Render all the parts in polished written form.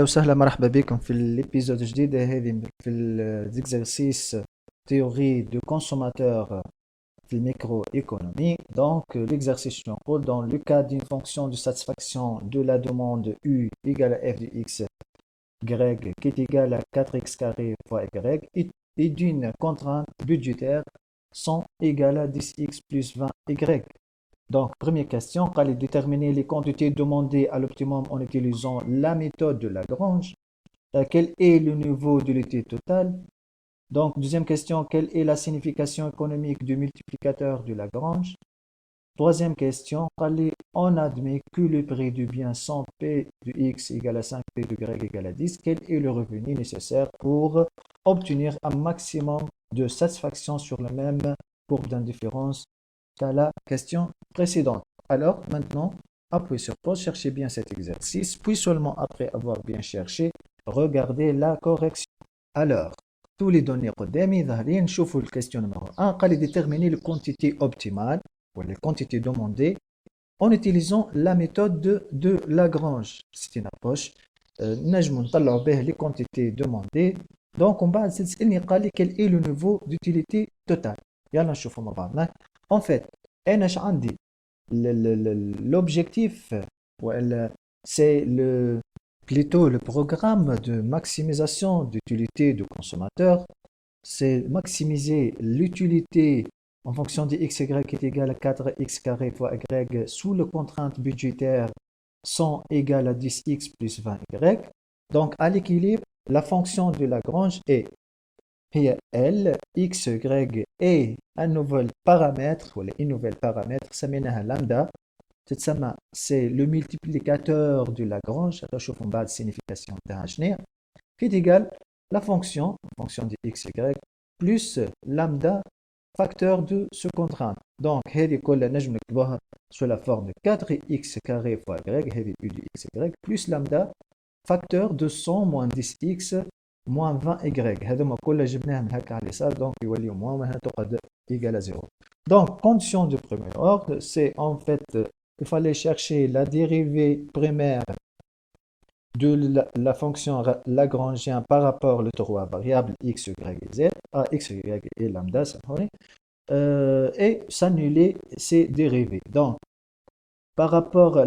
وسهلا، مرحبا بكم في الابيزود الجديدة هذه في l'exercice théorie du consommateur في الميكرو économie. Donc l'exercice نقول dans le cas d'une fonction de satisfaction de la demande U égale à f de x y qui est égal à 4x carré fois y et d'une contrainte budgétaire 100 égale à 10x plus 20y. Donc, première question, il faut déterminer les quantités demandées à l'optimum en utilisant la méthode de Lagrange. Quel est le niveau de l'unité totale? Donc, deuxième question, quelle est la signification économique du multiplicateur de Lagrange? Troisième question, on admet que le prix du bien 100 P de x égale à 5 P de y égale à 10. Quel est le revenu nécessaire pour obtenir un maximum de satisfaction sur la même courbe d'indifférence qu'à la question précédente? Alors, maintenant, appuyez sur pause, cherchez bien cet exercice, puis seulement après avoir bien cherché, regardez la correction. Alors, tous les données قدامي ظاهرين. نشوفوا الكاستيون numéro 1. قال déterminer la quantité optimale ou les quantités demandées en utilisant la méthode de Lagrange. C'est une approche نجم نطلعوا بها les quantités demandées. Donc on va تسألني قال لي quel est le niveau d'utilité totale. يلا نشوفوا مع بعضنا. En fait, أنا اش عندي l'objectif c'est plutôt le programme de maximisation d'utilité du consommateur. C'est maximiser l'utilité en fonction de x, y qui est égal à 4x carré fois y sous la contrainte budgétaire 100 égale à 10x plus 20y. Donc, à l'équilibre, la fonction de Lagrange est L, x, y et un nouvel paramètre, ou une nouvelle paramètre, ça mène à lambda. C'est le multiplicateur de Lagrange, je vais base signification qui est égal à la fonction de x, y, plus lambda, facteur de ce contrainte. Donc, sous la forme de 4x carré fois y, u de x, y, plus lambda, facteur de 100 moins 10x moins 20y. هذوما كلها جبناهم هكا على اليسار، donc يوليو moins وهنا تقعد égal à 0. Donc, condition de premier ordre, c'est en fait il fallait chercher la dérivée primaire de la fonction lagrangienne par rapport aux trois variables x, y et z, x, y et lambda, et s'annuler ces dérivées. Donc,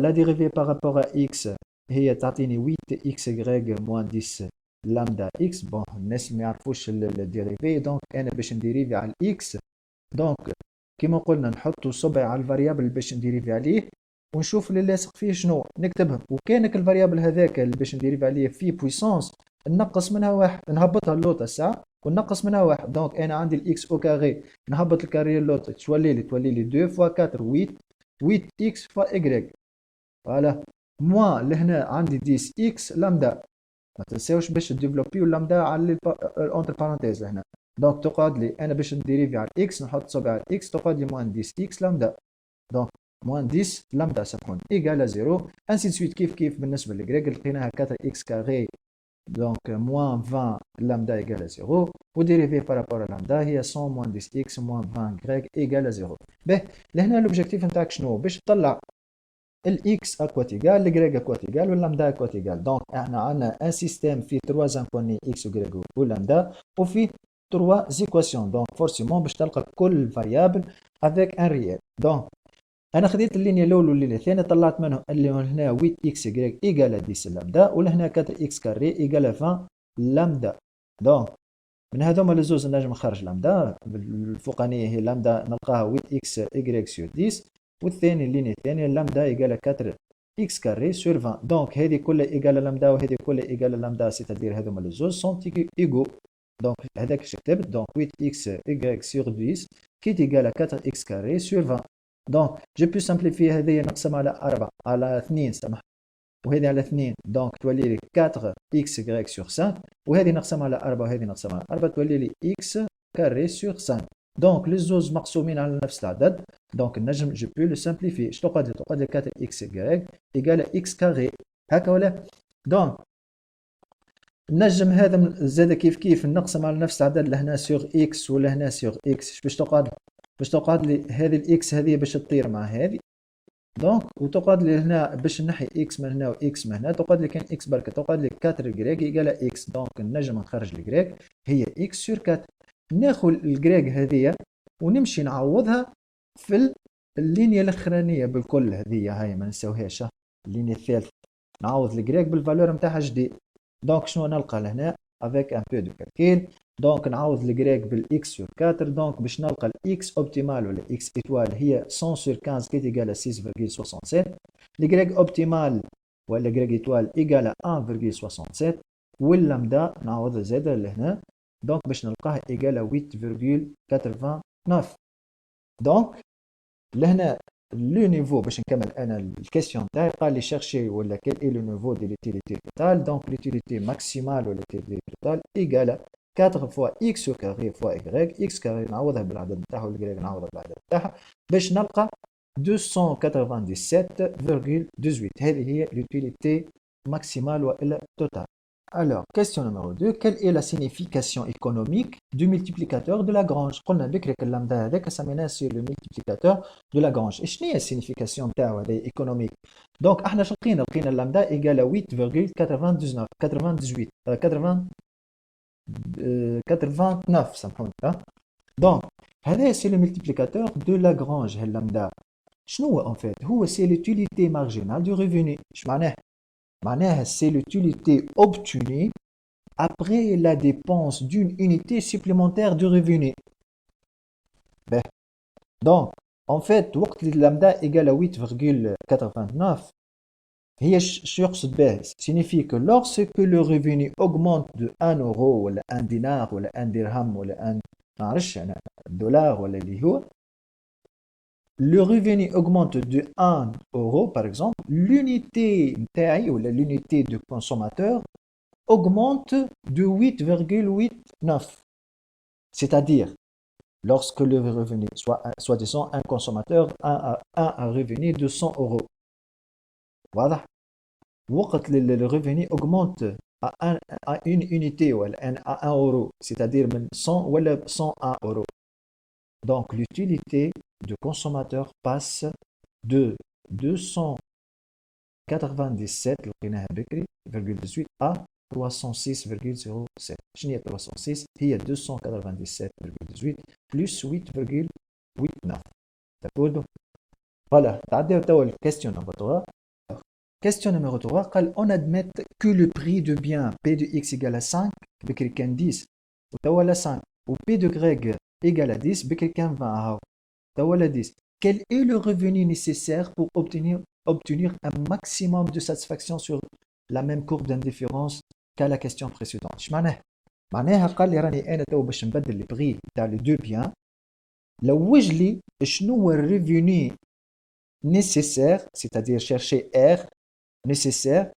la dérivée par rapport à x, هي تعطيني 8xy moins 10 lambda x. Bon, الناس ما يعرفوش الديريفي، donc انا باش نديريفي على الاكس، دونك كيما قلنا نحطوا صبع على الفاريابل اللي باش نديريفي عليه ونشوف اللي لاصق فيه شنو نكتبهم، وكانك الفاريابل هذاك اللي باش نديريفي عليه فيه بويسونس نقص منها واحد، نهبطها اللوطه الساعه ونقص منها واحد. دونك انا عندي الاكس او كاري، نهبط الكاري اللوطه تولي لي 2 فوا 4 8 اكس فوا ايغريك. فوالا موان لهنا عندي 10 اكس لامدا، ما تنساوش باش ديفلوبيو اللامدا على اونتر بارونتيز هنا. دونك تقعد لي انا باش نديريفي على الاكس نحط صبع على الاكس تقعد لي موان 10 اكس لامدا، دونك موان 10 لامدا سامحوني ايكال 0 انسي سويت. كيف بالنسبه للجريك لقيناها 4 اكس كاري، دونك موان 20 لامدا ايكال 0، وديريفي بارابور لامدا هي 100 موان 10 اكس موان 20 جريك ايكال 0. باهي لهنا لوبجيكتيف نتاعك شنو؟ باش تطلع الاكس اكوات ايكال، الجريك اكوات ايكال، واللامدا اكوات ايكال. دونك احنا عندنا ان سيستيم فيه 3 زانكوني اكس وجريك ولامدا وفيه 3 زيكواسيون، دونك فورسيمون باش تلقى كل فاريابل افيك ان ريال. دونك انا خديت اللينيا الاولى واللينيا الثانيه طلعت منهم اللي هنا 8 اكس جريك ايكال 10 لامدا، ولهنا 4 اكس كاري ايكال 20 لامدا. دونك من هذوما لزوز نجم نخرج لامدا، الفوقانيه هي لامدا نلقاها 8 اكس ايكغيك سور 10، والثاني اللينيا الثانيه لامدا ايكال 4 اكس كاري سور 20. دونك هذه كلها ايكال لامدا وهذه كلها ايكال لامدا، سيتادير هذوما لزوز سون ايكو. دونك هذاك اش كتبت، دونك 8 اكس ايكغيك سور 10 كي ايكال 4 اكس كاري سور 20. دونك جو بو سامبليفي، هذه نقسمها على 4 على 2 سامح، وهذه على 2 دونك تولي لي 4 اكس غريك سور 5، وهذه نقسمها على 4 وهذه نقسمها على 4 تولي لي اكس كاري سور 5. دونك لي زوز مقسومين على نفس العدد، دونك نجم جو بو لو سامبليفي. اش تقعد لي 4 اكس غريك ايكال اكس كاري، هكا ولا؟ دونك نجم هذا زاد كيف نقسم على نفس العدد لهنا سور اكس ولهنا سور اكس. باش تقعد لي هذه الاكس هذه باش تطير مع هذه، دونك وتقعد لي هنا باش نحي اكس من هنا واكس من هنا، تقعد لي كان اكس بركه، تقعد لي 4 جريك ايكال اكس. دونك نجم نخرج الجريك هي اكس سور 4. ناخذ الجريك هذيا ونمشي نعوضها في اللينيا الاخرانيه بالكل، هذه هاي ما نساوهاش. اللينيا الثالثه نعوض الجريك بالفالور نتاعها جديد. دونك شنو نلقى لهنا افيك ان بو دو كالكيل. دونك نعوض الجريك بالاكس سور 4. دونك باش نلقى الاكس اوبتيمال ولا اكس ايتوال هي 100 سور 15 كي ايكال 6.67. الجريك اوبتيمال ولا جريك ايتوال ايكال 1.67. واللامدا نعوض زاده لهنا. دونك باش نلقاه ايكال 8.89. دونك لهنا لو نيفو باش نكمل انا الكيستيون تاعي. قال لي شيرشي ولا كيل اي لو نيفو دي لوتيليتي توتال. دونك لوتيليتي ماكسيمال ولا لوتيليتي توتال ايكال 4 فوا اكس كاري فوا ايكغيك. اكس كاري نعوضها بالعدد نتاعها والكريك نعوضها بالعدد نتاعها باش نلقى 297.18. هذه هي l'utilité maximale والا totale. Alors, question numéro 2. Quelle est la signification économique du multiplicateur de Lagrange? قلنا بكري اللامدا هذاك سميناه sur le multiplicateur de Lagrange. شنو هي السينيفيكاسيون تاعو هذا ايكونوميك؟ دونك احنا شنو لقينا اللامدا ايكال 8.89 سامحوني. دونك هذا سي لو ملتيبليكاتور دو لاغرانج. اللامدا شنو هو ان فيت؟ هو سي لوتيليتي مارجينال دو ريفوني. اش معناه؟ معناها سي l'utilité obtenue après la dépense d'une unité supplémentaire de revenu. Ben, donc, en fait, وقت اللي lambda égale à 8.89 هي شو يقصد به؟ signifie que lorsque le revenu augmente de 1 euro ولا 1 دينار ولا 1 درهم ولا 1 ما نعرفش انا دولار ولا اللي هو، le revenu augmente de 1 euro par exemple, l'unité نتاعي ولا l'unité de consommateur augmente de 8.89. C'est-à-dire, lorsque le revenu, soit disant un consommateur a un revenu de 100 euros. Voilà. وقت le revenu augmente à une unité ou à 1 euro, c'est-à-dire 100 ou 101 euros. Donc l'utilité de consommateur passe de 297,18 à 306,07. شنو هي 306؟ هي 297,18 plus 8,89. D'accord? Voilà, تعديو توا الكيستيون نمبر 3. Question numéro 3 قال on admet que le prix de bien P de x égale à 5 بكري كان 10 وتوا لا 5 و P de grec égale à 10 بكري كان 20 هاو توا لا 10. Quel est le revenu nécessaire pour obtenir un maximum de satisfaction sur la même courbe d'indifférence qu'à la question précédente؟ اش معناها؟ معناها قال لي راني انا تو باش نبدل البري تاع لي دو بيان، لوج لي شنو هو الريفوني nécessaire, c'est-à-dire chercher R nécessaire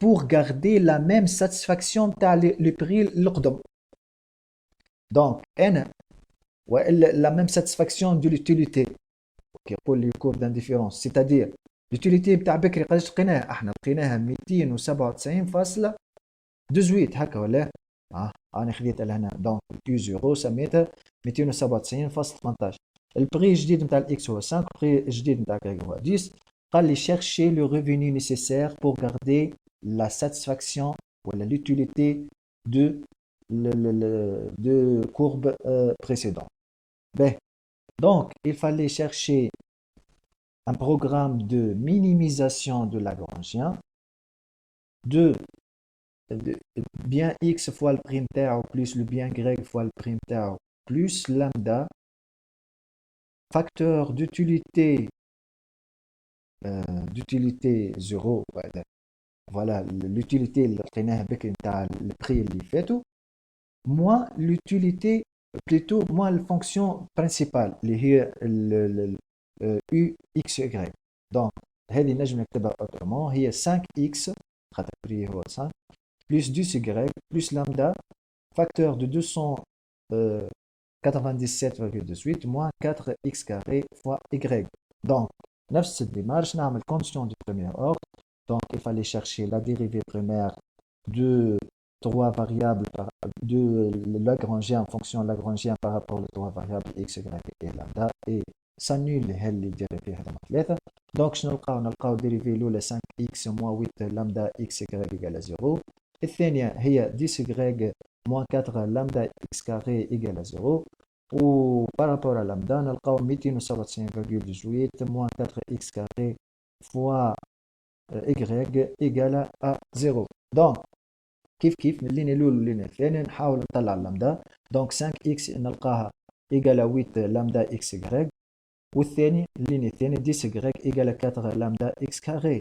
pour garder la même satisfaction تاع le prix القدم. Donc N la même satisfaction de l'utilité pour les courbes d'indifférence, c'est-à-dire l'utilité بتاع بكري قداش لقيناها؟ احنا لقيناها 297.18 هكا ولا؟ انا خديتها لهنا. دونك 2 زيرو سميتها 297.18. البري الجديد نتاع الاكس هو 5، البري الجديد نتاع كريك هو 10. قال لي chercher le revenu nécessaire pour garder la satisfaction ولا l'utilité de courbe précédente. Ben, donc il fallait chercher un programme de minimisation de Lagrangien de bien x fois le prime tau plus le bien y fois le prime tau plus lambda facteur d'utilité 0. Voilà l'utilité le prix اللي فاتو moins l'utilité plutôt moins la fonction principale اللي هي u x y. donc هذه نجم نكتبها autrement هي 5x خاطر البري هو 5 plus 10y plus lambda facteur de 297,18 moins 4x carré fois y. Donc, نفس الديمارش نعمل condition de premier ordre. Donc, il fallait chercher la dérivée primaire de trois variables de Lagrangien, fonction Lagrangien par rapport aux trois variables x, y et lambda et s'annule les dérivées هذوما ثلاثة. دونك شنو نلقاو ديريفي الاولى 5 اكس موان 8 لامدا اكس كاري ايكال 0. الثانيه هي 10 غريغ موان 4 لامدا اكس كاري ايكال 0. و بارابور على لامدا نلقاو 297.18 موان 4 اكس كاري فوا y égale à 0. Donc, كيف من اللين الأولى واللين الثانية نحاول نطلع اللامدا. دونك 5x نلقاها égale à 8 لامدا x y. والثاني اللين الثاني 10 y égale à 4 لامدا x carré.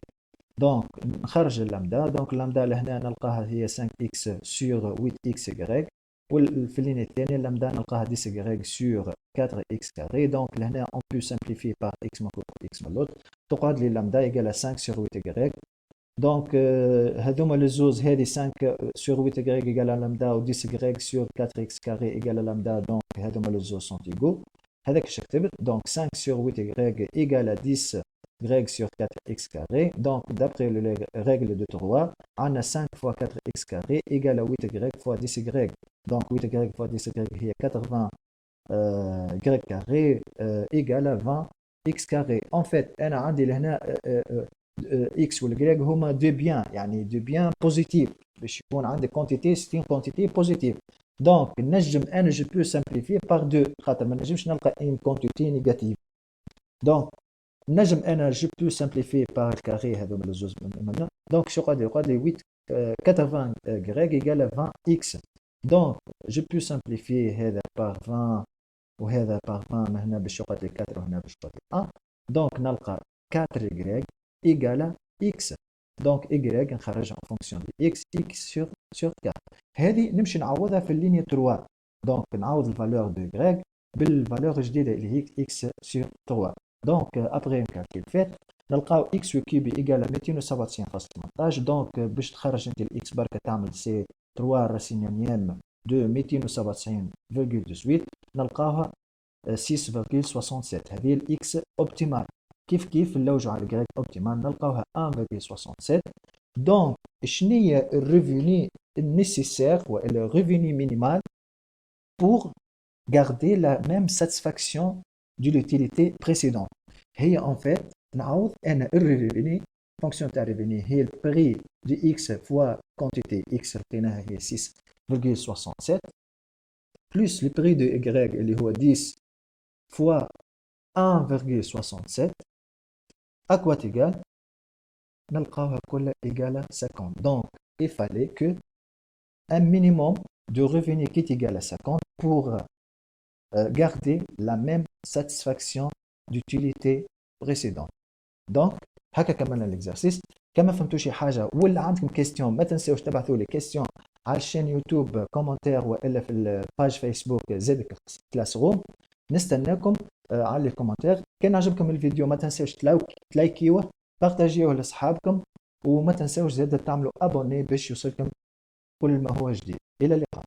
دونك نخرج اللامدا. دونك اللامدا لهنا نلقاها هي 5x sur 8x y. وفي اللين الثانية اللامدا نلقاها 10 y sur 4x carré. دونك لهنا on peut simplifier par x مكتوب x من l'autre. تقعد لي اللامدا égale à 5 sur 8y. دونك هذوما للزوز هذه 5 sur 8y égale à lambda و 10y sur 4x carré égale à lambda. دونك هذوما للزوز sont égaux. هذاك اش كتبت. دونك 5 sur 8y égale à 10y sur 4x carré. Donc d'après les règles de 3 عندنا 5 fois 4x carré égale à 8y fois 10y. Donc 8y fois 10y هي 80 y carré égale à 20x carré. En fait أنا عندي لهنا x والجريك هما دو بيان، يعني دو بيان بوزيتيف باش يكون عندي كونتيتي ستين كونتيتي بوزيتيف. دونك نجم انا جو بو سامبليفي بار دو خاطر ما نجمش نلقى ان كونتيتي نيجاتيف. دونك نجم انا جو بو سامبليفي بار الكاري هذوما الزوز منا. دونك شو يقعد لي 80 غريك ايكال 20 اكس. دونك جو بو سامبليفي هذا بار 20 وهذا بار 20 هنا باش يقعد لي 4 وهنا باش يقعد لي 1. دونك نلقى 4 غريك égale à x. donc y نخرجها en fonction de x sur 4. هذه نمشي نعوضها في اللينية 3. donc نعوض الفالور دو y بالفالور الجديدة اللي هي x sur 3. donc après un calcul fait نلقاو x كيوب égale à 297.18. donc باش تخرج انت الاكس بركة تعمل سي 3 راسينيوميام دو 297.18 نلقاوها 6.67. هذه الاكس اوبتيمال. كيف نلوجوا على الجريك اوبتيمال نلقاوها 1.67. دونك شنية الريفوني nécessaire ou le revenu minimal pour garder la même satisfaction de l'utilité précédente. هي en fait نعوض أنا الريفوني fonction تاع الريفوني هي البري دي x fois quantité x لقيناها هي 6.67 plus le prix de y اللي هو 10 fois 1.67 à quoi égal نلقاوها كلها égale à 50. Donc il fallait que un minimum de revenu qui est égal à 50 pour garder la même satisfaction d'utilité précédente. Donc هكا كملنا الاكزرسيس. كما فهمتوا شي حاجه ولا عندكم كيستيون ما تنساوش تبعثوا لي كيستيون على الشين يوتيوب كومنتير والا في الباج فيسبوك زد كلاس روم. نستناكم على الكومنتير. كان عجبكم الفيديو ما تنساوش تلايكيوه بارتاجيوه لاصحابكم وما تنساوش زاد تعملوا ابوني باش يوصلكم كل ما هو جديد. الى اللقاء.